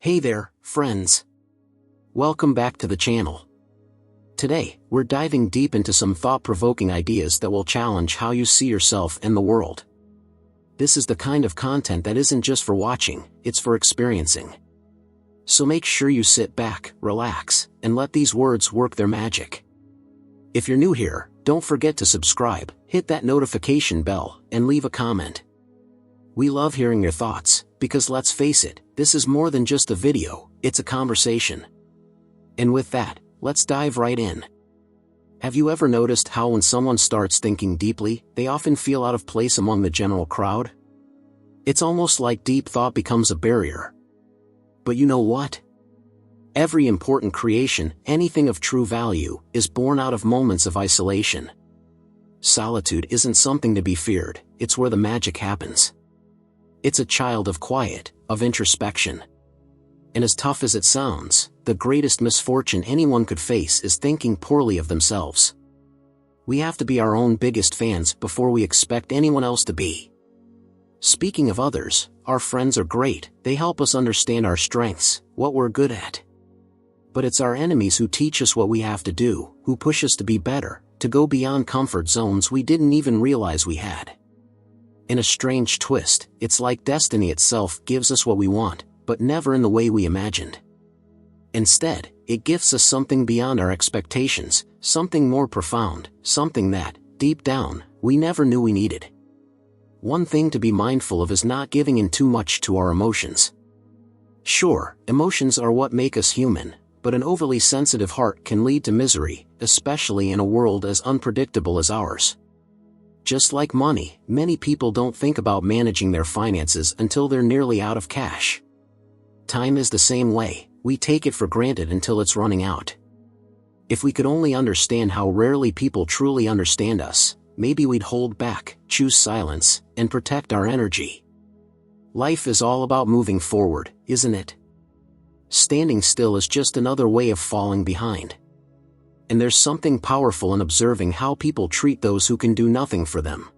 Hey there, friends. Welcome back to the channel. Today, we're diving deep into some thought-provoking ideas that will challenge how you see yourself and the world. This is the kind of content that isn't just for watching, it's for experiencing. So make sure you sit back, relax, and let these words work their magic. If you're new here, don't forget to subscribe, hit that notification bell, and leave a comment. We love hearing your thoughts, because let's face it, this is more than just a video, it's a conversation. And with that, let's dive right in. Have you ever noticed how when someone starts thinking deeply, they often feel out of place among the general crowd? It's almost like deep thought becomes a barrier. But you know what? Every important creation, anything of true value, is born out of moments of isolation. Solitude isn't something to be feared, it's where the magic happens. It's a child of quiet, of introspection. And as tough as it sounds, the greatest misfortune anyone could face is thinking poorly of themselves. We have to be our own biggest fans before we expect anyone else to be. Speaking of others, our friends are great, they help us understand our strengths, what we're good at. But it's our enemies who teach us what we have to do, who push us to be better, to go beyond comfort zones we didn't even realize we had. In a strange twist, it's like destiny itself gives us what we want, but never in the way we imagined. Instead, it gives us something beyond our expectations, something more profound, something that, deep down, we never knew we needed. One thing to be mindful of is not giving in too much to our emotions. Sure, emotions are what make us human, but an overly sensitive heart can lead to misery, especially in a world as unpredictable as ours. Just like money, many people don't think about managing their finances until they're nearly out of cash. Time is the same way, we take it for granted until it's running out. If we could only understand how rarely people truly understand us, maybe we'd hold back, choose silence, and protect our energy. Life is all about moving forward, isn't it? Standing still is just another way of falling behind. And there's something powerful in observing how people treat those who can do nothing for them.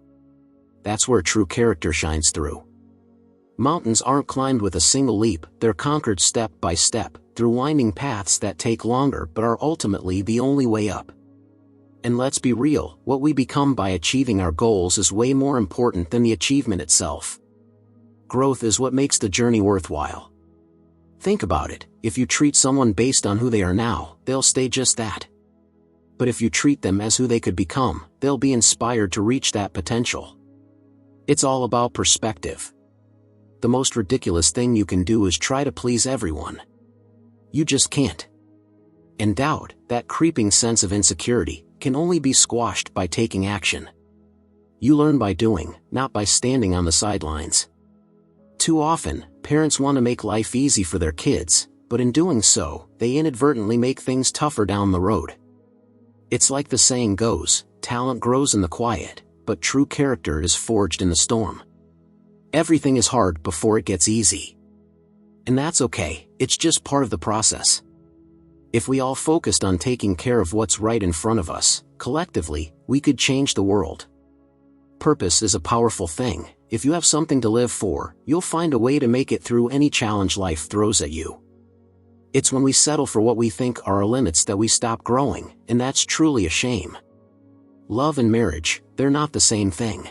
That's where true character shines through. Mountains aren't climbed with a single leap, they're conquered step by step, through winding paths that take longer but are ultimately the only way up. And let's be real, what we become by achieving our goals is way more important than the achievement itself. Growth is what makes the journey worthwhile. Think about it, if you treat someone based on who they are now, they'll stay just that. But if you treat them as who they could become, they'll be inspired to reach that potential. It's all about perspective. The most ridiculous thing you can do is try to please everyone. You just can't. And doubt, that creeping sense of insecurity, can only be squashed by taking action. You learn by doing, not by standing on the sidelines. Too often, parents want to make life easy for their kids, but in doing so, they inadvertently make things tougher down the road. It's like the saying goes, talent grows in the quiet, but true character is forged in the storm. Everything is hard before it gets easy. And that's okay, it's just part of the process. If we all focused on taking care of what's right in front of us, collectively, we could change the world. Purpose is a powerful thing. If you have something to live for, you'll find a way to make it through any challenge life throws at you. It's when we settle for what we think are our limits that we stop growing, and that's truly a shame. Love and marriage, they're not the same thing.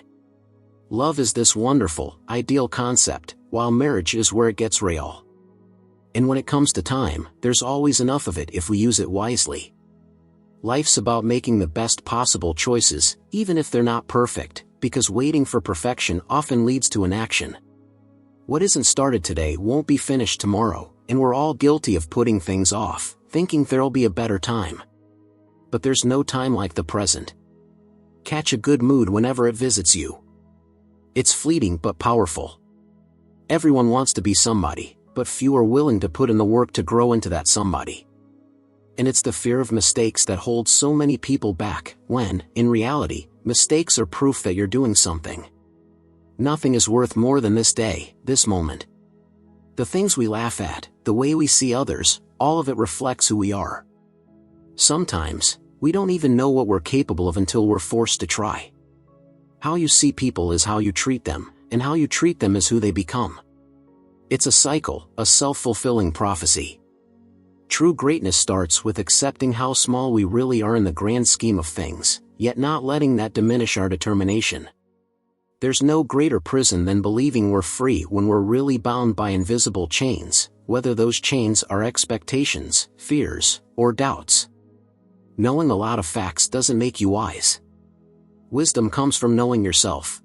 Love is this wonderful, ideal concept, while marriage is where it gets real. And when it comes to time, there's always enough of it if we use it wisely. Life's about making the best possible choices, even if they're not perfect, because waiting for perfection often leads to inaction. What isn't started today won't be finished tomorrow, and we're all guilty of putting things off, thinking there'll be a better time. But there's no time like the present. Catch a good mood whenever it visits you. It's fleeting but powerful. Everyone wants to be somebody, but few are willing to put in the work to grow into that somebody. And it's the fear of mistakes that holds so many people back, when, in reality, mistakes are proof that you're doing something. Nothing is worth more than this day, this moment. The things we laugh at, the way we see others, all of it reflects who we are. Sometimes, we don't even know what we're capable of until we're forced to try. How you see people is how you treat them, and how you treat them is who they become. It's a cycle, a self-fulfilling prophecy. True greatness starts with accepting how small we really are in the grand scheme of things, yet not letting that diminish our determination. There's no greater prison than believing we're free when we're really bound by invisible chains, whether those chains are expectations, fears, or doubts. Knowing a lot of facts doesn't make you wise. Wisdom comes from knowing yourself.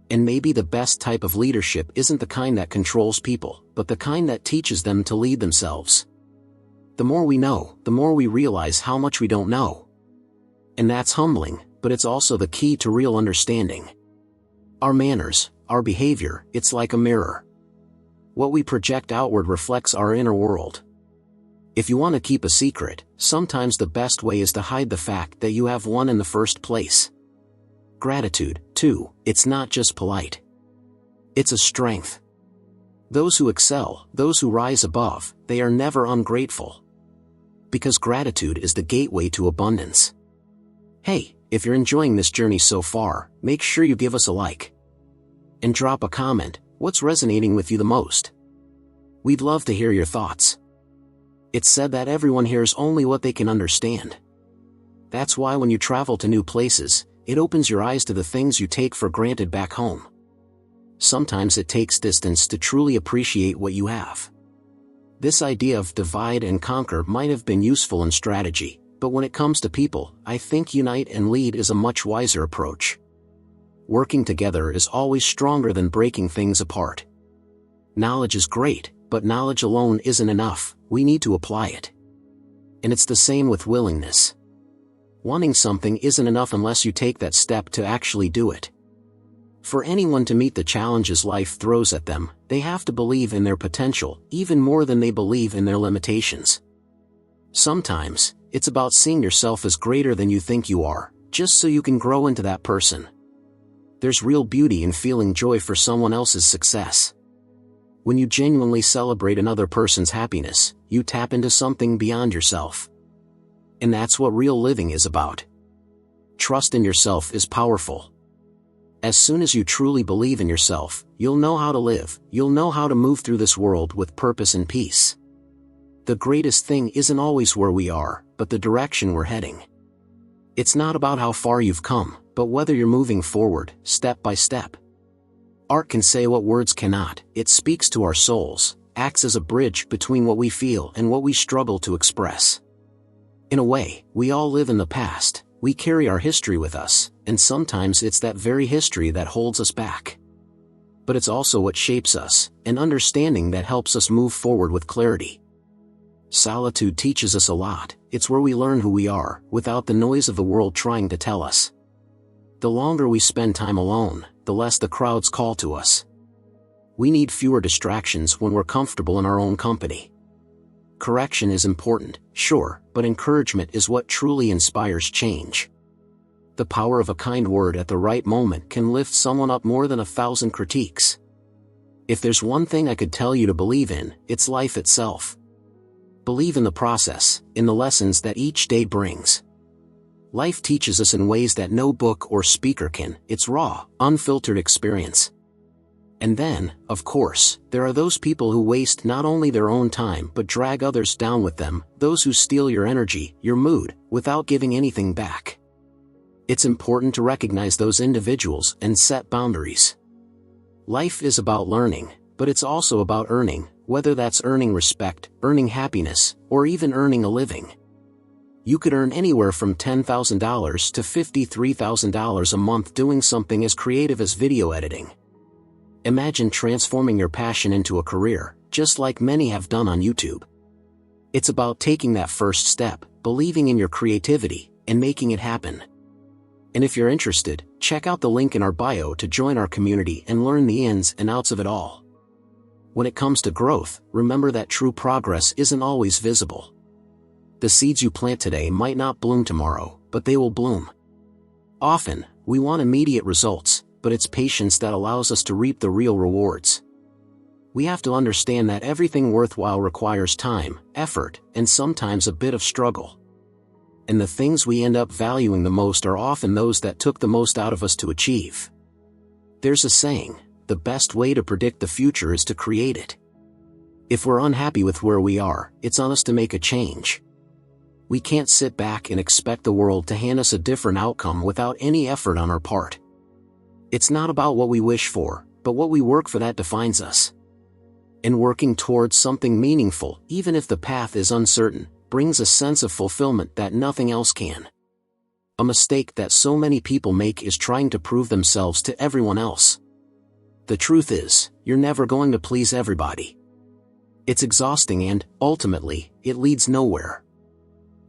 And maybe the best type of leadership isn't the kind that controls people, but the kind that teaches them to lead themselves. The more we know, the more we realize how much we don't know. And that's humbling, but it's also the key to real understanding. Our manners, our behavior, it's like a mirror. What we project outward reflects our inner world. If you want to keep a secret, sometimes the best way is to hide the fact that you have one in the first place. Gratitude, too, it's not just polite. It's a strength. Those who excel, those who rise above, they are never ungrateful. Because gratitude is the gateway to abundance. Hey, if you're enjoying this journey so far, make sure you give us a like. And drop a comment, what's resonating with you the most? We'd love to hear your thoughts. It's said that everyone hears only what they can understand. That's why when you travel to new places, it opens your eyes to the things you take for granted back home. Sometimes it takes distance to truly appreciate what you have. This idea of divide and conquer might have been useful in strategy, but when it comes to people, I think unite and lead is a much wiser approach. Working together is always stronger than breaking things apart. Knowledge is great, but knowledge alone isn't enough, we need to apply it. And it's the same with willingness. Wanting something isn't enough unless you take that step to actually do it. For anyone to meet the challenges life throws at them, they have to believe in their potential, even more than they believe in their limitations. Sometimes, it's about seeing yourself as greater than you think you are, just so you can grow into that person. There's real beauty in feeling joy for someone else's success. When you genuinely celebrate another person's happiness, you tap into something beyond yourself. And that's what real living is about. Trust in yourself is powerful. As soon as you truly believe in yourself, you'll know how to live, you'll know how to move through this world with purpose and peace. The greatest thing isn't always where we are, but the direction we're heading. It's not about how far you've come, but whether you're moving forward, step by step. Art can say what words cannot, it speaks to our souls, acts as a bridge between what we feel and what we struggle to express. In a way, we all live in the past, we carry our history with us, and sometimes it's that very history that holds us back. But it's also what shapes us, an understanding that helps us move forward with clarity. Solitude teaches us a lot, it's where we learn who we are, without the noise of the world trying to tell us. The longer we spend time alone, the less the crowds call to us. We need fewer distractions when we're comfortable in our own company. Correction is important, sure, but encouragement is what truly inspires change. The power of a kind word at the right moment can lift someone up more than 1,000 critiques. If there's one thing I could tell you to believe in, it's life itself. Believe in the process, in the lessons that each day brings. Life teaches us in ways that no book or speaker can, it's raw, unfiltered experience. And then, of course, there are those people who waste not only their own time but drag others down with them, those who steal your energy, your mood, without giving anything back. It's important to recognize those individuals and set boundaries. Life is about learning, but it's also about earning, whether that's earning respect, earning happiness, or even earning a living. You could earn anywhere from $10,000 to $53,000 a month doing something as creative as video editing. Imagine transforming your passion into a career, just like many have done on YouTube. It's about taking that first step, believing in your creativity, and making it happen. And if you're interested, check out the link in our bio to join our community and learn the ins and outs of it all. When it comes to growth, remember that true progress isn't always visible. The seeds you plant today might not bloom tomorrow, but they will bloom. Often, we want immediate results, but it's patience that allows us to reap the real rewards. We have to understand that everything worthwhile requires time, effort, and sometimes a bit of struggle. And the things we end up valuing the most are often those that took the most out of us to achieve. There's a saying, the best way to predict the future is to create it. If we're unhappy with where we are, it's on us to make a change. We can't sit back and expect the world to hand us a different outcome without any effort on our part. It's not about what we wish for, but what we work for that defines us. And working towards something meaningful, even if the path is uncertain, brings a sense of fulfillment that nothing else can. A mistake that so many people make is trying to prove themselves to everyone else. The truth is, you're never going to please everybody. It's exhausting and, ultimately, it leads nowhere.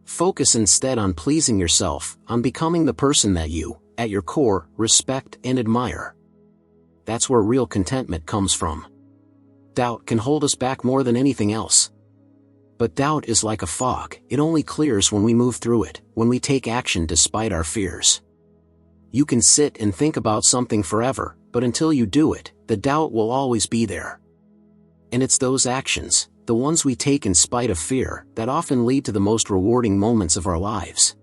Focus instead on pleasing yourself, on becoming the person that you, at your core, respect and admire. That's where real contentment comes from. Doubt can hold us back more than anything else. But doubt is like a fog, it only clears when we move through it, when we take action despite our fears. You can sit and think about something forever, but until you do it, the doubt will always be there. And it's those actions, the ones we take in spite of fear, that often lead to the most rewarding moments of our lives.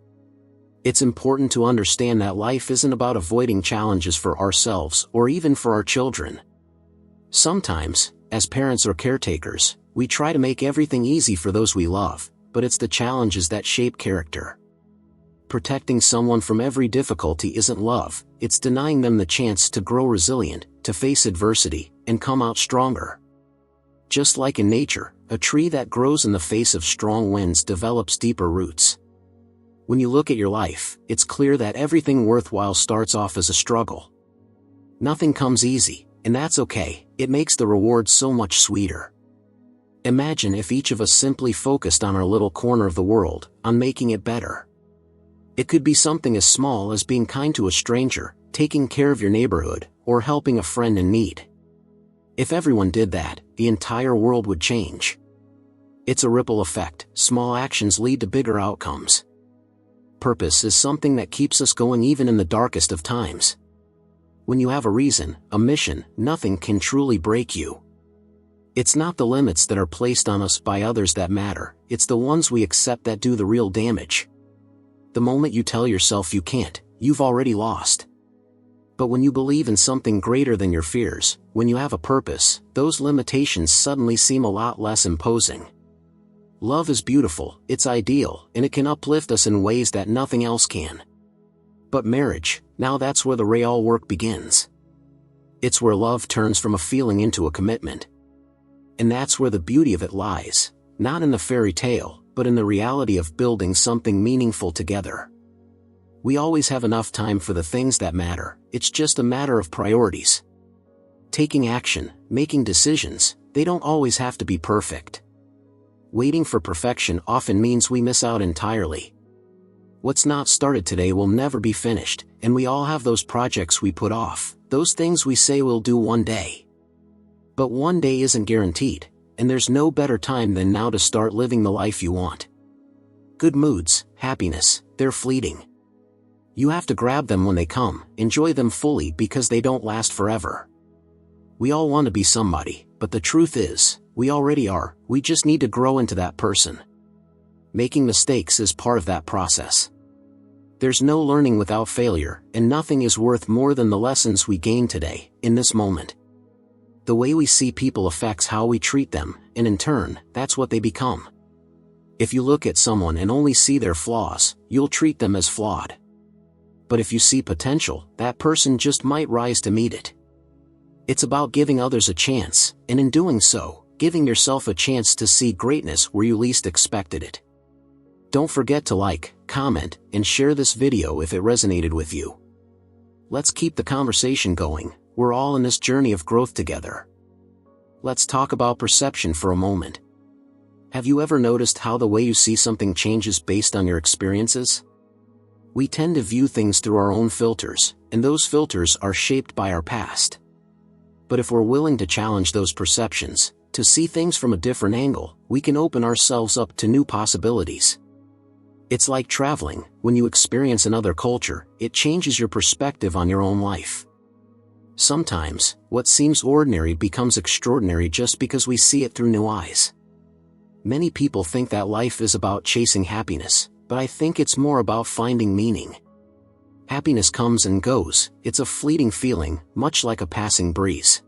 It's important to understand that life isn't about avoiding challenges for ourselves or even for our children. Sometimes, as parents or caretakers, we try to make everything easy for those we love, but it's the challenges that shape character. Protecting someone from every difficulty isn't love, it's denying them the chance to grow resilient, to face adversity, and come out stronger. Just like in nature, a tree that grows in the face of strong winds develops deeper roots. When you look at your life, it's clear that everything worthwhile starts off as a struggle. Nothing comes easy, and that's okay, it makes the reward so much sweeter. Imagine if each of us simply focused on our little corner of the world, on making it better. It could be something as small as being kind to a stranger, taking care of your neighborhood, or helping a friend in need. If everyone did that, the entire world would change. It's a ripple effect, small actions lead to bigger outcomes. Purpose is something that keeps us going even in the darkest of times. When you have a reason, a mission, nothing can truly break you. It's not the limits that are placed on us by others that matter, it's the ones we accept that do the real damage. The moment you tell yourself you can't, you've already lost. But when you believe in something greater than your fears, when you have a purpose, those limitations suddenly seem a lot less imposing. Love is beautiful, it's ideal, and it can uplift us in ways that nothing else can. But marriage, now that's where the real work begins. It's where love turns from a feeling into a commitment. And that's where the beauty of it lies, not in the fairy tale, but in the reality of building something meaningful together. We always have enough time for the things that matter, it's just a matter of priorities. Taking action, making decisions, they don't always have to be perfect. Waiting for perfection often means we miss out entirely. What's not started today will never be finished, and we all have those projects we put off, those things we say we'll do one day. But one day isn't guaranteed, and there's no better time than now to start living the life you want. Good moods, happiness, they're fleeting. You have to grab them when they come, enjoy them fully because they don't last forever. We all want to be somebody, but the truth is, we already are, we just need to grow into that person. Making mistakes is part of that process. There's no learning without failure, and nothing is worth more than the lessons we gain today, in this moment. The way we see people affects how we treat them, and in turn, that's what they become. If you look at someone and only see their flaws, you'll treat them as flawed. But if you see potential, that person just might rise to meet it. It's about giving others a chance, and in doing so, giving yourself a chance to see greatness where you least expected it. Don't forget to like, comment, and share this video if it resonated with you. Let's keep the conversation going. We're all in this journey of growth together. Let's talk about perception for a moment. Have you ever noticed how the way you see something changes based on your experiences? We tend to view things through our own filters, and those filters are shaped by our past. But if we're willing to challenge those perceptions, to see things from a different angle, we can open ourselves up to new possibilities. It's like traveling, when you experience another culture, it changes your perspective on your own life. Sometimes, what seems ordinary becomes extraordinary just because we see it through new eyes. Many people think that life is about chasing happiness, but I think it's more about finding meaning. Happiness comes and goes, it's a fleeting feeling, much like a passing breeze.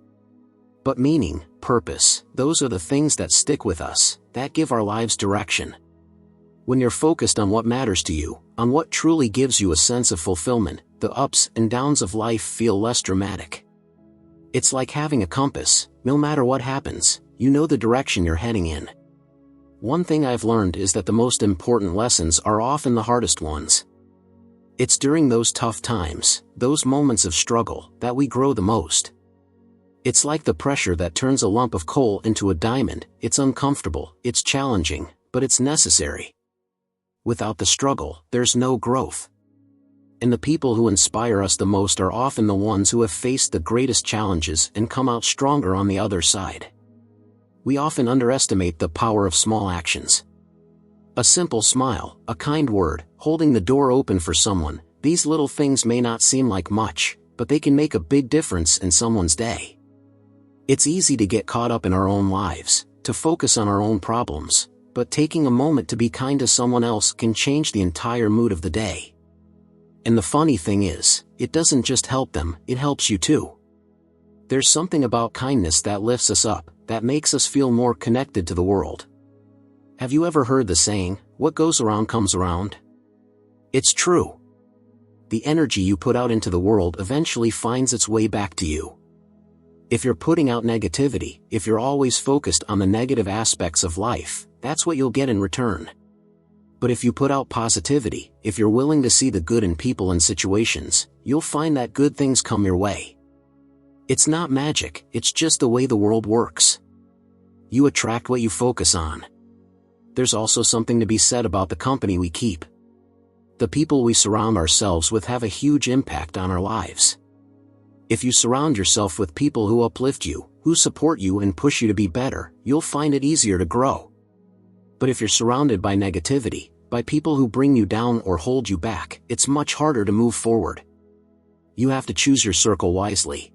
But meaning, purpose, those are the things that stick with us, that give our lives direction. When you're focused on what matters to you, on what truly gives you a sense of fulfillment, the ups and downs of life feel less dramatic. It's like having a compass. No matter what happens, you know the direction you're heading in. One thing I've learned is that the most important lessons are often the hardest ones. It's during those tough times, those moments of struggle, that we grow the most. It's like the pressure that turns a lump of coal into a diamond. It's uncomfortable, it's challenging, but it's necessary. Without the struggle, there's no growth. And the people who inspire us the most are often the ones who have faced the greatest challenges and come out stronger on the other side. We often underestimate the power of small actions. A simple smile, a kind word, holding the door open for someone, these little things may not seem like much, but they can make a big difference in someone's day. It's easy to get caught up in our own lives, to focus on our own problems, but taking a moment to be kind to someone else can change the entire mood of the day. And the funny thing is, it doesn't just help them, it helps you too. There's something about kindness that lifts us up, that makes us feel more connected to the world. Have you ever heard the saying, what goes around comes around? It's true. The energy you put out into the world eventually finds its way back to you. If you're putting out negativity, if you're always focused on the negative aspects of life, that's what you'll get in return. But if you put out positivity, if you're willing to see the good in people and situations, you'll find that good things come your way. It's not magic, it's just the way the world works. You attract what you focus on. There's also something to be said about the company we keep. The people we surround ourselves with have a huge impact on our lives. If you surround yourself with people who uplift you, who support you and push you to be better, you'll find it easier to grow. But if you're surrounded by negativity, by people who bring you down or hold you back, it's much harder to move forward. You have to choose your circle wisely.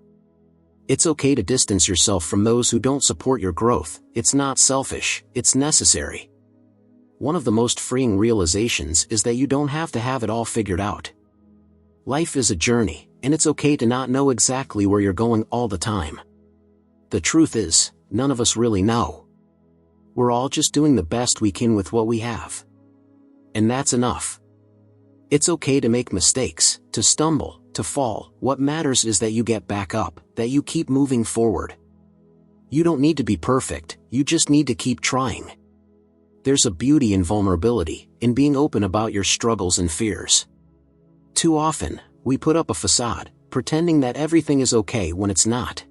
It's okay to distance yourself from those who don't support your growth. It's not selfish, it's necessary. One of the most freeing realizations is that you don't have to have it all figured out. Life is a journey, and it's okay to not know exactly where you're going all the time. The truth is, none of us really know. We're all just doing the best we can with what we have. And that's enough. It's okay to make mistakes, to stumble, to fall. What matters is that you get back up, that you keep moving forward. You don't need to be perfect, you just need to keep trying. There's a beauty in vulnerability, in being open about your struggles and fears. Too often, we put up a facade, pretending that everything is okay when it's not.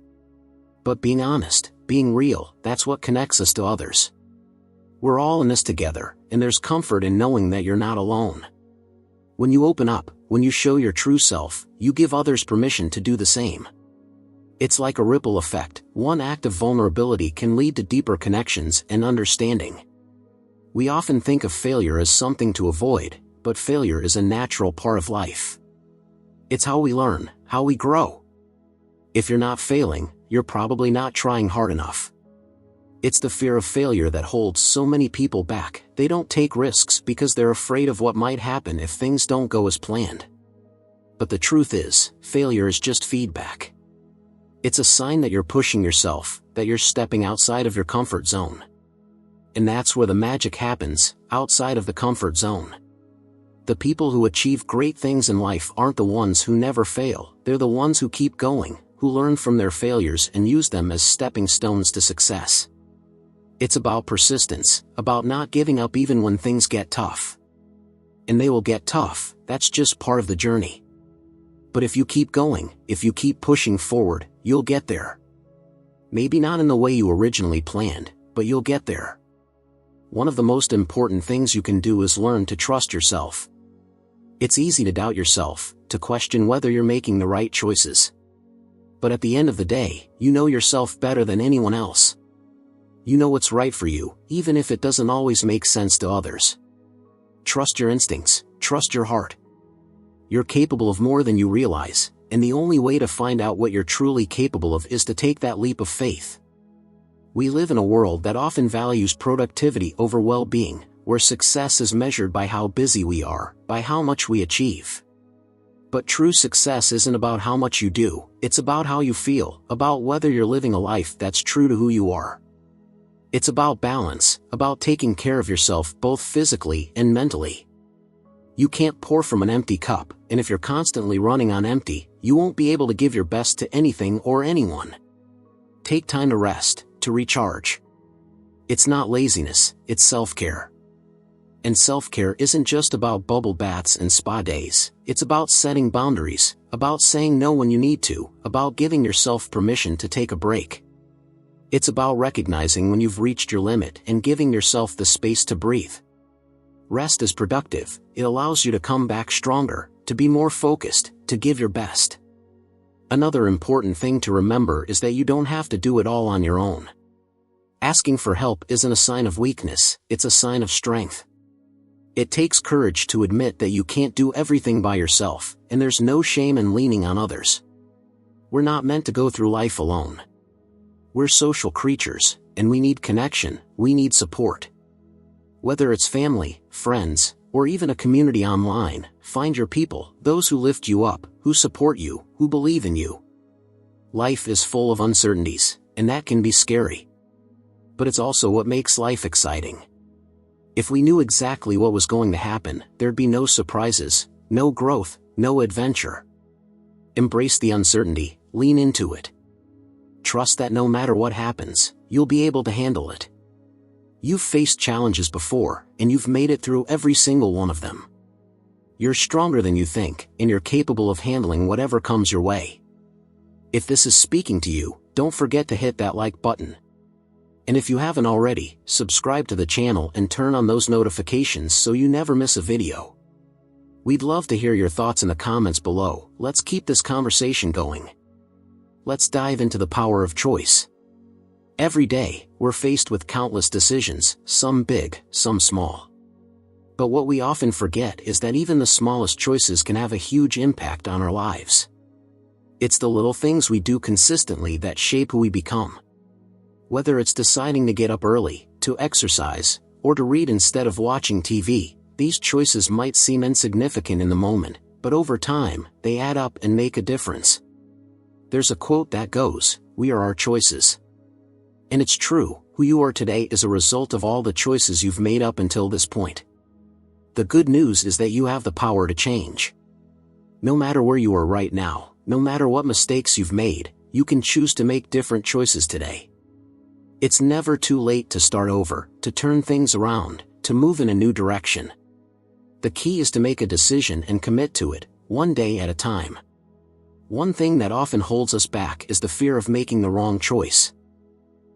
But being honest, being real, that's what connects us to others. We're all in this together, and there's comfort in knowing that you're not alone. When you open up, when you show your true self, you give others permission to do the same. It's like a ripple effect. One act of vulnerability can lead to deeper connections and understanding. We often think of failure as something to avoid, but failure is a natural part of life. It's how we learn, how we grow. If you're not failing, you're probably not trying hard enough. It's the fear of failure that holds so many people back. They don't take risks because they're afraid of what might happen if things don't go as planned. But the truth is, failure is just feedback. It's a sign that you're pushing yourself, that you're stepping outside of your comfort zone. And that's where the magic happens, outside of the comfort zone. The people who achieve great things in life aren't the ones who never fail, they're the ones who keep going, who learn from their failures and use them as stepping stones to success. It's about persistence, about not giving up even when things get tough. And they will get tough, that's just part of the journey. But if you keep going, if you keep pushing forward, you'll get there. Maybe not in the way you originally planned, but you'll get there. One of the most important things you can do is learn to trust yourself. It's easy to doubt yourself, to question whether you're making the right choices. But at the end of the day, you know yourself better than anyone else. You know what's right for you, even if it doesn't always make sense to others. Trust your instincts, trust your heart. You're capable of more than you realize, and the only way to find out what you're truly capable of is to take that leap of faith. We live in a world that often values productivity over well-being, where success is measured by how busy we are, by how much we achieve. But true success isn't about how much you do, it's about how you feel, about whether you're living a life that's true to who you are. It's about balance, about taking care of yourself both physically and mentally. You can't pour from an empty cup, and if you're constantly running on empty, you won't be able to give your best to anything or anyone. Take time to rest, to recharge. It's not laziness, it's self-care. And self-care isn't just about bubble baths and spa days, it's about setting boundaries, about saying no when you need to, about giving yourself permission to take a break. It's about recognizing when you've reached your limit and giving yourself the space to breathe. Rest is productive, it allows you to come back stronger, to be more focused, to give your best. Another important thing to remember is that you don't have to do it all on your own. Asking for help isn't a sign of weakness, it's a sign of strength. It takes courage to admit that you can't do everything by yourself, and there's no shame in leaning on others. We're not meant to go through life alone. We're social creatures, and we need connection, we need support. Whether it's family, friends, or even a community online, find your people, those who lift you up, who support you, who believe in you. Life is full of uncertainties, and that can be scary. But it's also what makes life exciting. If we knew exactly what was going to happen, there'd be no surprises, no growth, no adventure. Embrace the uncertainty, lean into it. Trust that no matter what happens, you'll be able to handle it. You've faced challenges before, and you've made it through every single one of them. You're stronger than you think, and you're capable of handling whatever comes your way. If this is speaking to you, don't forget to hit that like button. And if you haven't already, subscribe to the channel and turn on those notifications so you never miss a video. We'd love to hear your thoughts in the comments below. Let's keep this conversation going. Let's dive into the power of choice. Every day, we're faced with countless decisions, some big, some small. But what we often forget is that even the smallest choices can have a huge impact on our lives. It's the little things we do consistently that shape who we become. Whether it's deciding to get up early, to exercise, or to read instead of watching TV, these choices might seem insignificant in the moment, but over time, they add up and make a difference. There's a quote that goes, "We are our choices." And it's true, who you are today is a result of all the choices you've made up until this point. The good news is that you have the power to change. No matter where you are right now, no matter what mistakes you've made, you can choose to make different choices today. It's never too late to start over, to turn things around, to move in a new direction. The key is to make a decision and commit to it, one day at a time. One thing that often holds us back is the fear of making the wrong choice.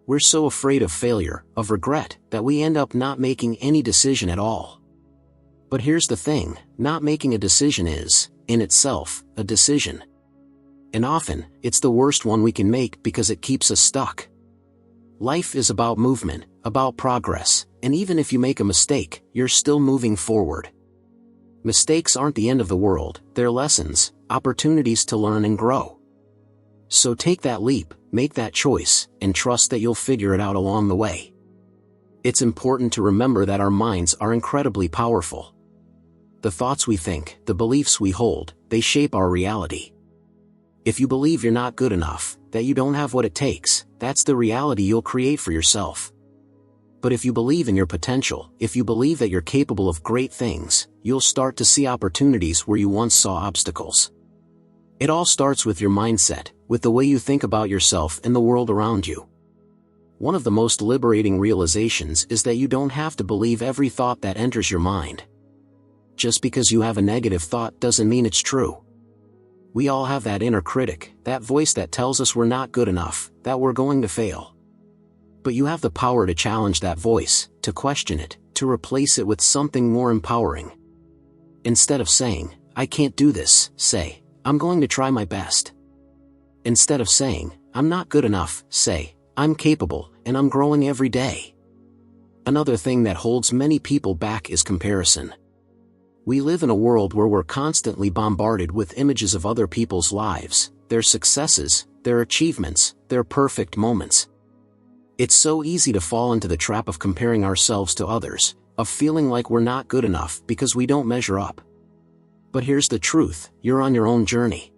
We're so afraid of failure, of regret, that we end up not making any decision at all. But here's the thing, not making a decision is, in itself, a decision. And often, it's the worst one we can make because it keeps us stuck. Life is about movement, about progress, and even if you make a mistake, you're still moving forward. Mistakes aren't the end of the world, they're lessons, opportunities to learn and grow. So take that leap, make that choice, and trust that you'll figure it out along the way. It's important to remember that our minds are incredibly powerful. The thoughts we think, the beliefs we hold, they shape our reality. If you believe you're not good enough, that you don't have what it takes, that's the reality you'll create for yourself. But if you believe in your potential, if you believe that you're capable of great things, you'll start to see opportunities where you once saw obstacles. It all starts with your mindset, with the way you think about yourself and the world around you. One of the most liberating realizations is that you don't have to believe every thought that enters your mind. Just because you have a negative thought doesn't mean it's true. We all have that inner critic, that voice that tells us we're not good enough, that we're going to fail. But you have the power to challenge that voice, to question it, to replace it with something more empowering. Instead of saying, "I can't do this," say, "I'm going to try my best." Instead of saying, "I'm not good enough," say, "I'm capable, and I'm growing every day." Another thing that holds many people back is comparison. We live in a world where we're constantly bombarded with images of other people's lives, their successes, their achievements, their perfect moments. It's so easy to fall into the trap of comparing ourselves to others, of feeling like we're not good enough because we don't measure up. But here's the truth, you're on your own journey.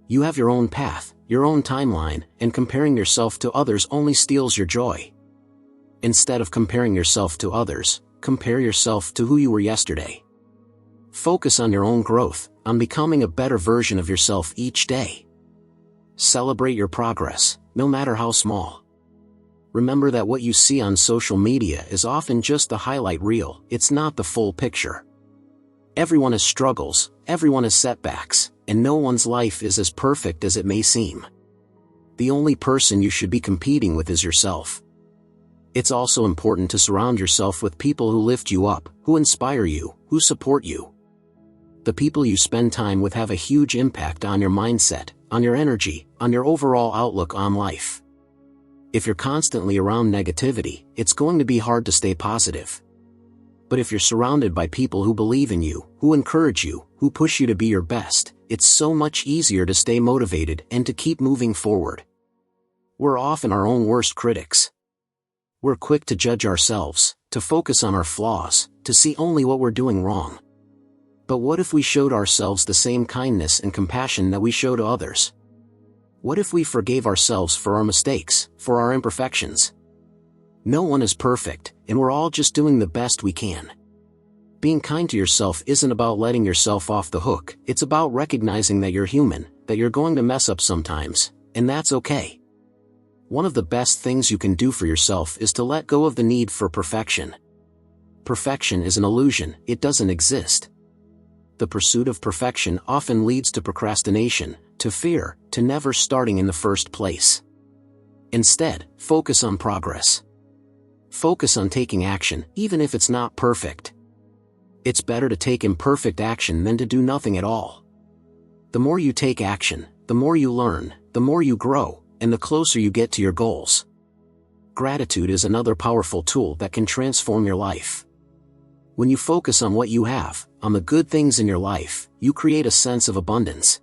You have your own path, your own timeline, and comparing yourself to others only steals your joy. Instead of comparing yourself to others, compare yourself to who you were yesterday. Focus on your own growth, on becoming a better version of yourself each day. Celebrate your progress, no matter how small. Remember that what you see on social media is often just the highlight reel, it's not the full picture. Everyone has struggles, everyone has setbacks, and no one's life is as perfect as it may seem. The only person you should be competing with is yourself. It's also important to surround yourself with people who lift you up, who inspire you, who support you. The people you spend time with have a huge impact on your mindset, on your energy, on your overall outlook on life. If you're constantly around negativity, it's going to be hard to stay positive. But if you're surrounded by people who believe in you, who encourage you, who push you to be your best, it's so much easier to stay motivated and to keep moving forward. We're often our own worst critics. We're quick to judge ourselves, to focus on our flaws, to see only what we're doing wrong. But what if we showed ourselves the same kindness and compassion that we show to others? What if we forgave ourselves for our mistakes, for our imperfections? No one is perfect, and we're all just doing the best we can. Being kind to yourself isn't about letting yourself off the hook, it's about recognizing that you're human, that you're going to mess up sometimes, and that's okay. One of the best things you can do for yourself is to let go of the need for perfection. Perfection is an illusion, it doesn't exist. The pursuit of perfection often leads to procrastination, to fear, to never starting in the first place. Instead, focus on progress. Focus on taking action, even if it's not perfect. It's better to take imperfect action than to do nothing at all. The more you take action, the more you learn, the more you grow, and the closer you get to your goals. Gratitude is another powerful tool that can transform your life. When you focus on what you have, on the good things in your life, you create a sense of abundance.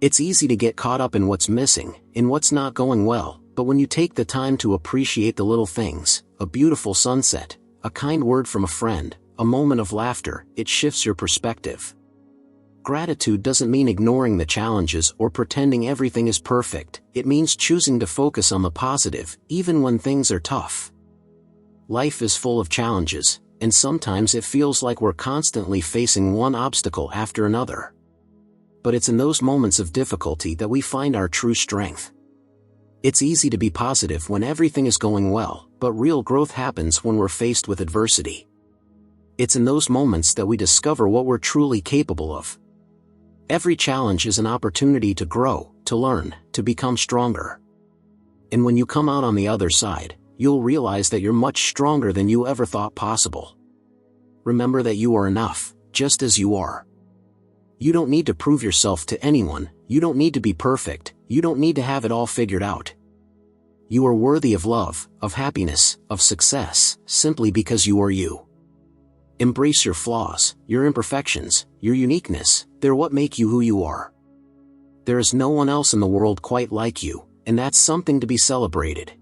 It's easy to get caught up in what's missing, in what's not going well, but when you take the time to appreciate the little things, a beautiful sunset, a kind word from a friend, a moment of laughter, it shifts your perspective. Gratitude doesn't mean ignoring the challenges or pretending everything is perfect, it means choosing to focus on the positive, even when things are tough. Life is full of challenges, and sometimes it feels like we're constantly facing one obstacle after another. But it's in those moments of difficulty that we find our true strength. It's easy to be positive when everything is going well, but real growth happens when we're faced with adversity. It's in those moments that we discover what we're truly capable of. Every challenge is an opportunity to grow, to learn, to become stronger. And when you come out on the other side, you'll realize that you're much stronger than you ever thought possible. Remember that you are enough, just as you are. You don't need to prove yourself to anyone, you don't need to be perfect, you don't need to have it all figured out. You are worthy of love, of happiness, of success, simply because you are you. Embrace your flaws, your imperfections, your uniqueness, they're what make you who you are. There is no one else in the world quite like you, and that's something to be celebrated.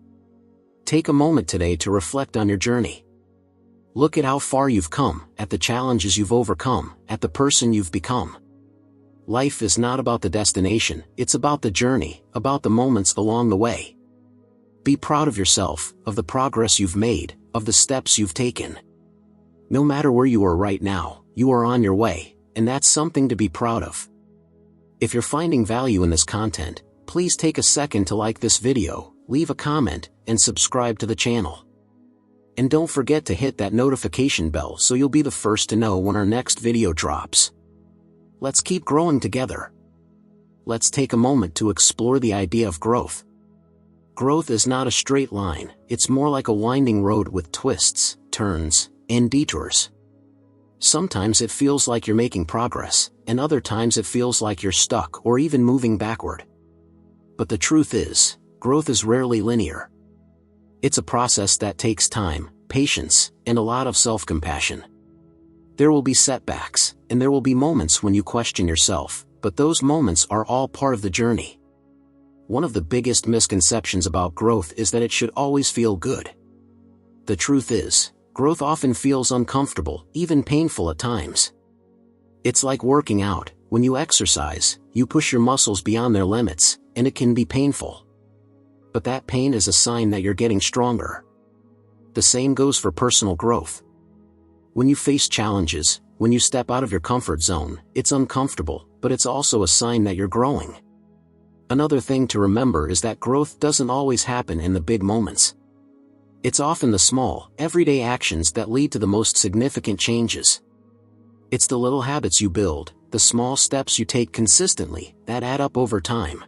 Take a moment today to reflect on your journey. Look at how far you've come, at the challenges you've overcome, at the person you've become. Life is not about the destination, it's about the journey, about the moments along the way. Be proud of yourself, of the progress you've made, of the steps you've taken. No matter where you are right now, you are on your way, and that's something to be proud of. If you're finding value in this content, please take a second to like this video, leave a comment, and subscribe to the channel. And don't forget to hit that notification bell so you'll be the first to know when our next video drops. Let's keep growing together. Let's take a moment to explore the idea of growth. Growth is not a straight line, it's more like a winding road with twists, turns, and detours. Sometimes it feels like you're making progress, and other times it feels like you're stuck or even moving backward. But the truth is, growth is rarely linear. It's a process that takes time, patience, and a lot of self-compassion. There will be setbacks, and there will be moments when you question yourself, but those moments are all part of the journey. One of the biggest misconceptions about growth is that it should always feel good. The truth is, growth often feels uncomfortable, even painful at times. It's like working out. When you exercise, you push your muscles beyond their limits, and it can be painful. But that pain is a sign that you're getting stronger. The same goes for personal growth. When you face challenges, when you step out of your comfort zone, it's uncomfortable, but it's also a sign that you're growing. Another thing to remember is that growth doesn't always happen in the big moments. It's often the small, everyday actions that lead to the most significant changes. It's the little habits you build, the small steps you take consistently, that add up over time.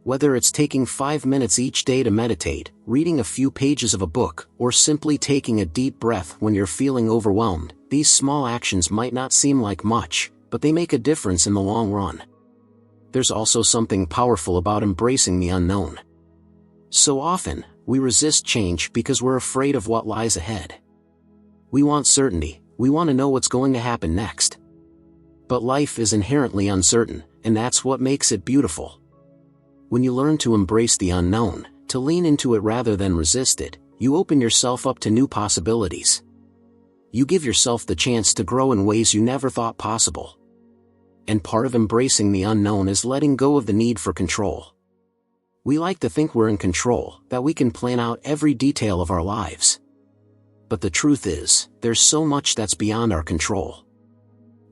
Whether it's taking 5 minutes each day to meditate, reading a few pages of a book, or simply taking a deep breath when you're feeling overwhelmed, these small actions might not seem like much, but they make a difference in the long run. There's also something powerful about embracing the unknown. So often, we resist change because we're afraid of what lies ahead. We want certainty, we want to know what's going to happen next. But life is inherently uncertain, and that's what makes it beautiful. When you learn to embrace the unknown, to lean into it rather than resist it, you open yourself up to new possibilities. You give yourself the chance to grow in ways you never thought possible. And part of embracing the unknown is letting go of the need for control. We like to think we're in control, that we can plan out every detail of our lives. But the truth is, there's so much that's beyond our control.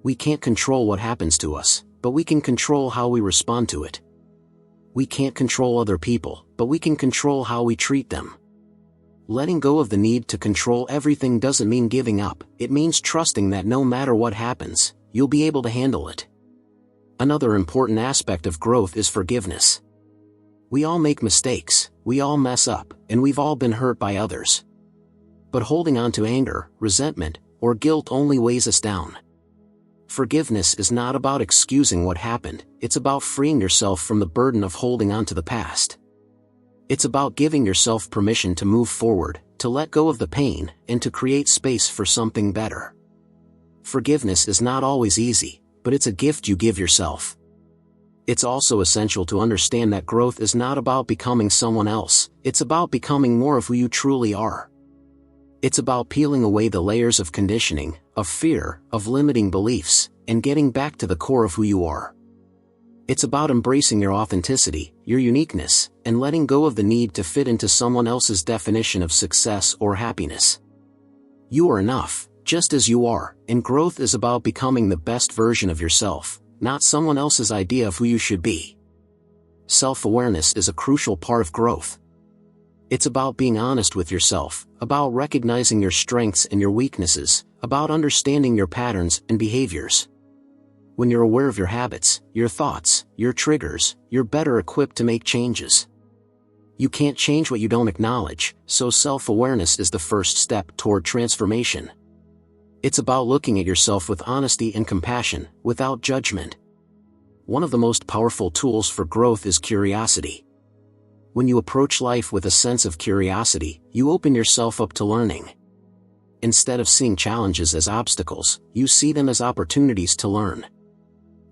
We can't control what happens to us, but we can control how we respond to it. We can't control other people, but we can control how we treat them. Letting go of the need to control everything doesn't mean giving up, it means trusting that no matter what happens, you'll be able to handle it. Another important aspect of growth is forgiveness. We all make mistakes, we all mess up, and we've all been hurt by others. But holding on to anger, resentment, or guilt only weighs us down. Forgiveness is not about excusing what happened, it's about freeing yourself from the burden of holding on to the past. It's about giving yourself permission to move forward, to let go of the pain, and to create space for something better. Forgiveness is not always easy, but it's a gift you give yourself. It's also essential to understand that growth is not about becoming someone else, it's about becoming more of who you truly are. It's about peeling away the layers of conditioning, of fear, of limiting beliefs, and getting back to the core of who you are. It's about embracing your authenticity, your uniqueness, and letting go of the need to fit into someone else's definition of success or happiness. You are enough, just as you are, and growth is about becoming the best version of yourself, not someone else's idea of who you should be. Self-awareness is a crucial part of growth. It's about being honest with yourself, about recognizing your strengths and your weaknesses, about understanding your patterns and behaviors. When you're aware of your habits, your thoughts, your triggers, you're better equipped to make changes. You can't change what you don't acknowledge, so self-awareness is the first step toward transformation. It's about looking at yourself with honesty and compassion, without judgment. One of the most powerful tools for growth is curiosity. When you approach life with a sense of curiosity, you open yourself up to learning. Instead of seeing challenges as obstacles, you see them as opportunities to learn.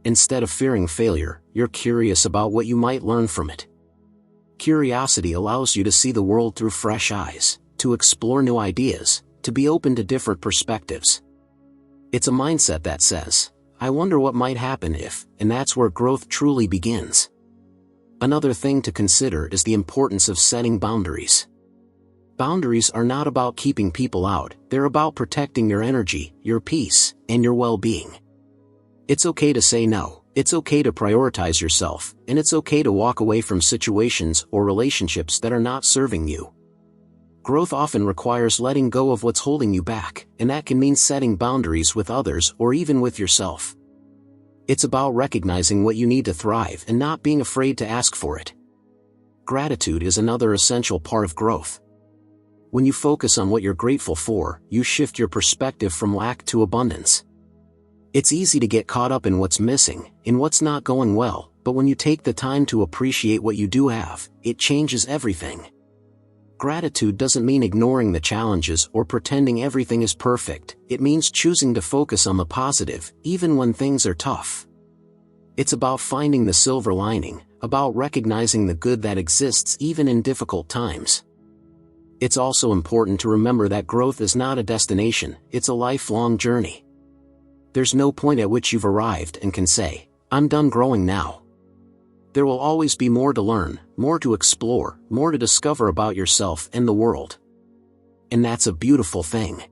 Instead of fearing failure, you're curious about what you might learn from it. Curiosity allows you to see the world through fresh eyes, to explore new ideas, to be open to different perspectives. It's a mindset that says, I wonder what might happen if, and that's where growth truly begins. Another thing to consider is the importance of setting boundaries. Boundaries are not about keeping people out, they're about protecting your energy, your peace, and your well-being. It's okay to say no, it's okay to prioritize yourself, and it's okay to walk away from situations or relationships that are not serving you. Growth often requires letting go of what's holding you back, and that can mean setting boundaries with others or even with yourself. It's about recognizing what you need to thrive and not being afraid to ask for it. Gratitude is another essential part of growth. When you focus on what you're grateful for, you shift your perspective from lack to abundance. It's easy to get caught up in what's missing, in what's not going well, but when you take the time to appreciate what you do have, it changes everything. Gratitude doesn't mean ignoring the challenges or pretending everything is perfect, it means choosing to focus on the positive, even when things are tough. It's about finding the silver lining, about recognizing the good that exists even in difficult times. It's also important to remember that growth is not a destination, it's a lifelong journey. There's no point at which you've arrived and can say, "I'm done growing now." There will always be more to learn, more to explore, more to discover about yourself and the world. And that's a beautiful thing.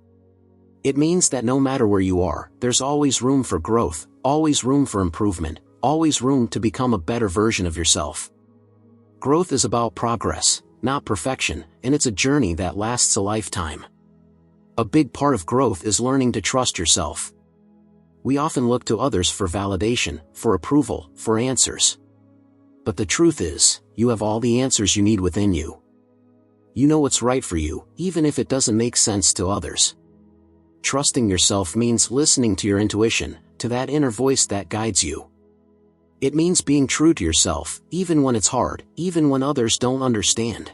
It means that no matter where you are, there's always room for growth, always room for improvement, always room to become a better version of yourself. Growth is about progress, not perfection, and it's a journey that lasts a lifetime. A big part of growth is learning to trust yourself. We often look to others for validation, for approval, for answers. But the truth is, you have all the answers you need within you. You know what's right for you, even if it doesn't make sense to others. Trusting yourself means listening to your intuition, to that inner voice that guides you. It means being true to yourself, even when it's hard, even when others don't understand.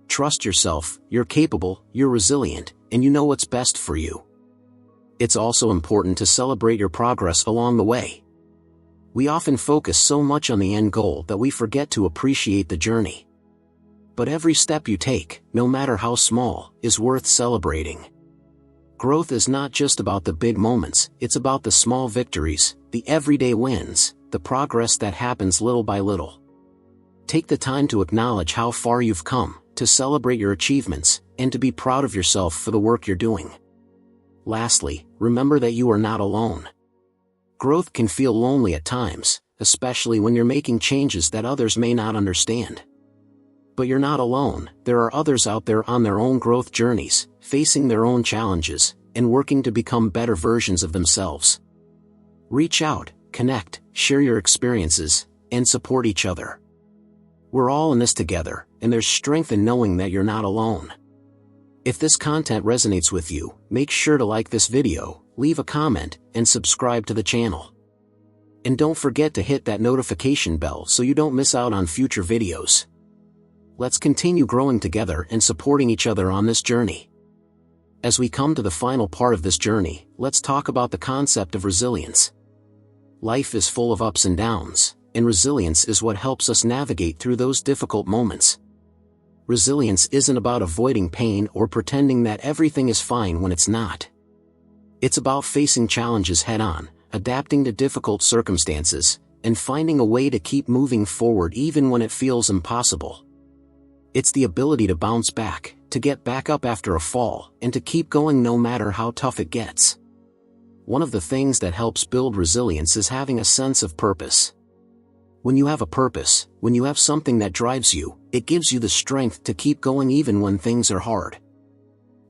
Trust yourself, you're capable, you're resilient, and you know what's best for you. It's also important to celebrate your progress along the way. We often focus so much on the end goal that we forget to appreciate the journey. But every step you take, no matter how small, is worth celebrating. Growth is not just about the big moments, it's about the small victories, the everyday wins, the progress that happens little by little. Take the time to acknowledge how far you've come, to celebrate your achievements, and to be proud of yourself for the work you're doing. Lastly, remember that you are not alone. Growth can feel lonely at times, especially when you're making changes that others may not understand. But you're not alone, there are others out there on their own growth journeys, facing their own challenges, and working to become better versions of themselves. Reach out, connect, share your experiences, and support each other. We're all in this together, and there's strength in knowing that you're not alone. If this content resonates with you, make sure to like this video, leave a comment, and subscribe to the channel. And don't forget to hit that notification bell so you don't miss out on future videos. Let's continue growing together and supporting each other on this journey. As we come to the final part of this journey, let's talk about the concept of resilience. Life is full of ups and downs, and resilience is what helps us navigate through those difficult moments. Resilience isn't about avoiding pain or pretending that everything is fine when it's not. It's about facing challenges head-on, adapting to difficult circumstances, and finding a way to keep moving forward even when it feels impossible. It's the ability to bounce back, to get back up after a fall, and to keep going no matter how tough it gets. One of the things that helps build resilience is having a sense of purpose. When you have a purpose, when you have something that drives you, it gives you the strength to keep going even when things are hard.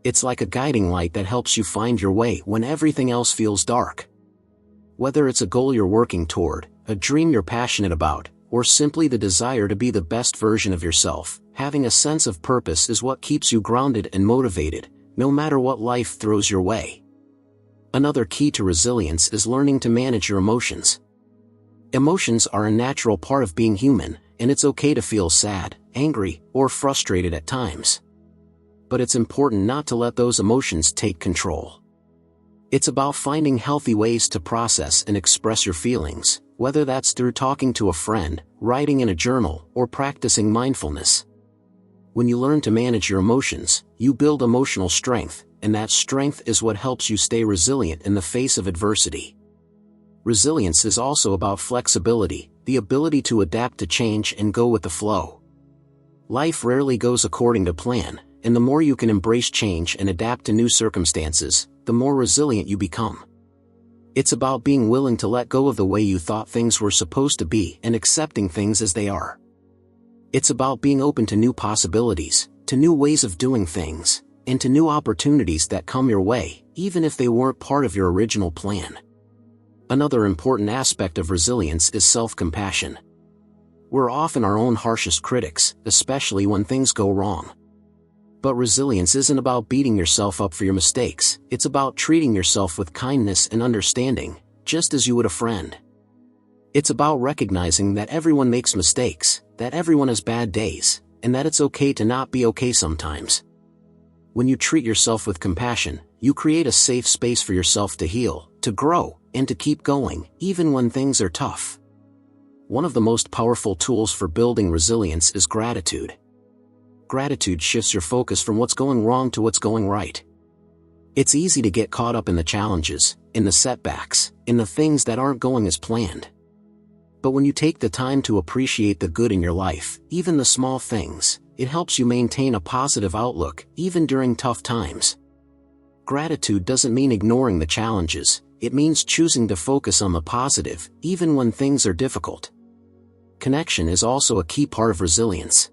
It's like a guiding light that helps you find your way when everything else feels dark. Whether it's a goal you're working toward, a dream you're passionate about, or simply the desire to be the best version of yourself, having a sense of purpose is what keeps you grounded and motivated, no matter what life throws your way. Another key to resilience is learning to manage your emotions. Emotions are a natural part of being human, and it's okay to feel sad, angry, or frustrated at times. But it's important not to let those emotions take control. It's about finding healthy ways to process and express your feelings, whether that's through talking to a friend, writing in a journal, or practicing mindfulness. When you learn to manage your emotions, you build emotional strength, and that strength is what helps you stay resilient in the face of adversity. Resilience is also about flexibility, the ability to adapt to change and go with the flow. Life rarely goes according to plan, and the more you can embrace change and adapt to new circumstances, the more resilient you become. It's about being willing to let go of the way you thought things were supposed to be and accepting things as they are. It's about being open to new possibilities, to new ways of doing things, and to new opportunities that come your way, even if they weren't part of your original plan. Another important aspect of resilience is self-compassion. We're often our own harshest critics, especially when things go wrong. But resilience isn't about beating yourself up for your mistakes, it's about treating yourself with kindness and understanding, just as you would a friend. It's about recognizing that everyone makes mistakes, that everyone has bad days, and that it's okay to not be okay sometimes. When you treat yourself with compassion, you create a safe space for yourself to heal, to grow, and to keep going, even when things are tough. One of the most powerful tools for building resilience is gratitude. Gratitude shifts your focus from what's going wrong to what's going right. It's easy to get caught up in the challenges, in the setbacks, in the things that aren't going as planned. But when you take the time to appreciate the good in your life, even the small things, it helps you maintain a positive outlook, even during tough times. Gratitude doesn't mean ignoring the challenges, it means choosing to focus on the positive, even when things are difficult. Connection is also a key part of resilience.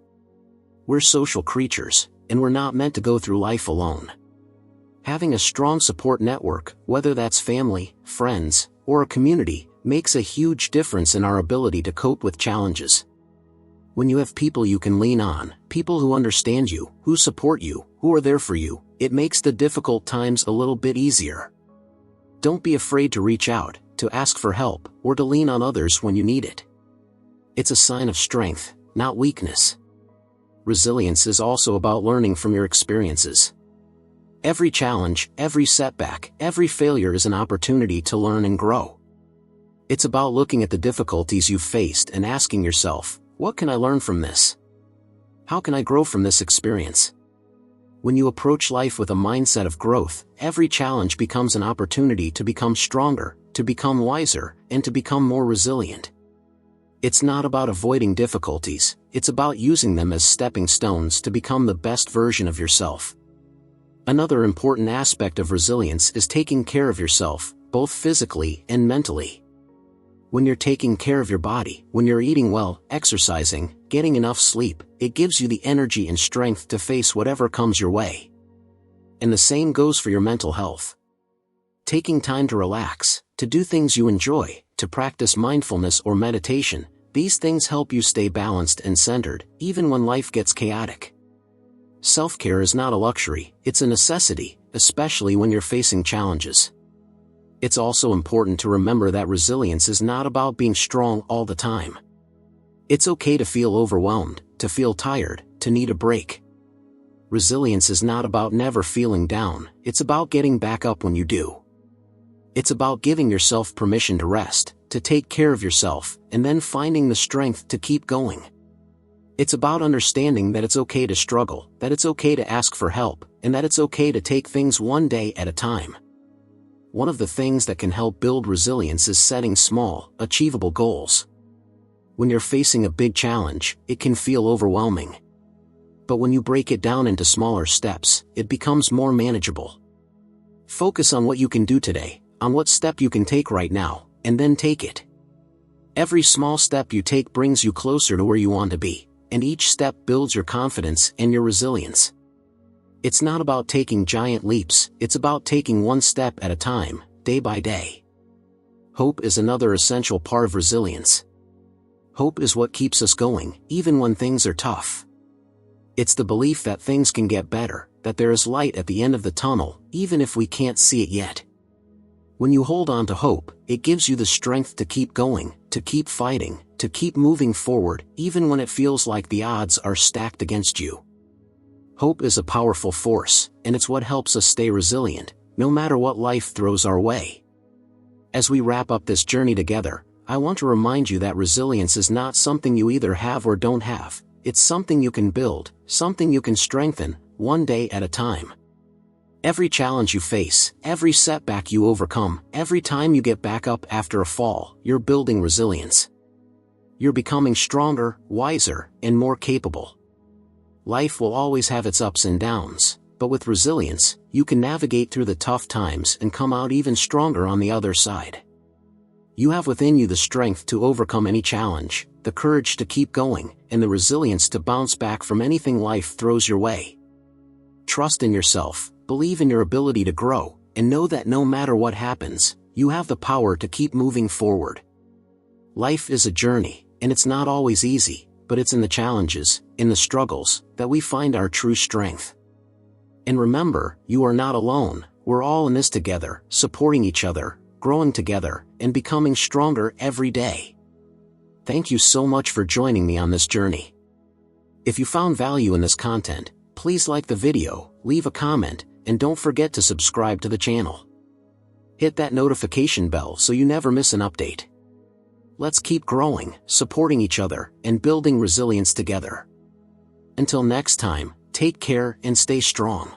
We're social creatures, and we're not meant to go through life alone. Having a strong support network, whether that's family, friends, or a community, makes a huge difference in our ability to cope with challenges. When you have people you can lean on, people who understand you, who support you, who are there for you, it makes the difficult times a little bit easier. Don't be afraid to reach out, to ask for help, or to lean on others when you need it. It's a sign of strength, not weakness. Resilience is also about learning from your experiences. Every challenge, every setback, every failure is an opportunity to learn and grow. It's about looking at the difficulties you've faced and asking yourself, what can I learn from this? How can I grow from this experience? When you approach life with a mindset of growth, every challenge becomes an opportunity to become stronger, to become wiser, and to become more resilient. It's not about avoiding difficulties, it's about using them as stepping stones to become the best version of yourself. Another important aspect of resilience is taking care of yourself, both physically and mentally. When you're taking care of your body, when you're eating well, exercising, getting enough sleep, it gives you the energy and strength to face whatever comes your way. And the same goes for your mental health. Taking time to relax, to do things you enjoy, to practice mindfulness or meditation, these things help you stay balanced and centered, even when life gets chaotic. Self-care is not a luxury, it's a necessity, especially when you're facing challenges. It's also important to remember that resilience is not about being strong all the time. It's okay to feel overwhelmed, to feel tired, to need a break. Resilience is not about never feeling down, it's about getting back up when you do. It's about giving yourself permission to rest, to take care of yourself, and then finding the strength to keep going. It's about understanding that it's okay to struggle, that it's okay to ask for help, and that it's okay to take things one day at a time. One of the things that can help build resilience is setting small, achievable goals. When you're facing a big challenge, it can feel overwhelming. But when you break it down into smaller steps, it becomes more manageable. Focus on what you can do today, on what step you can take right now, and then take it. Every small step you take brings you closer to where you want to be, and each step builds your confidence and your resilience. It's not about taking giant leaps, it's about taking one step at a time, day by day. Hope is another essential part of resilience. Hope is what keeps us going, even when things are tough. It's the belief that things can get better, that there is light at the end of the tunnel, even if we can't see it yet. When you hold on to hope, it gives you the strength to keep going, to keep fighting, to keep moving forward, even when it feels like the odds are stacked against you. Hope is a powerful force, and it's what helps us stay resilient, no matter what life throws our way. As we wrap up this journey together, I want to remind you that resilience is not something you either have or don't have, it's something you can build, something you can strengthen, one day at a time. Every challenge you face, every setback you overcome, every time you get back up after a fall, you're building resilience. You're becoming stronger, wiser, and more capable. Life will always have its ups and downs, but with resilience, you can navigate through the tough times and come out even stronger on the other side. You have within you the strength to overcome any challenge, the courage to keep going, and the resilience to bounce back from anything life throws your way. Trust in yourself, believe in your ability to grow, and know that no matter what happens, you have the power to keep moving forward. Life is a journey, and it's not always easy, but it's in the challenges, in the struggles, that we find our true strength. And remember, you are not alone, we're all in this together, supporting each other, growing together, and becoming stronger every day. Thank you so much for joining me on this journey. If you found value in this content, please like the video, leave a comment, and don't forget to subscribe to the channel. Hit that notification bell so you never miss an update. Let's keep growing, supporting each other, and building resilience together. Until next time, take care and stay strong.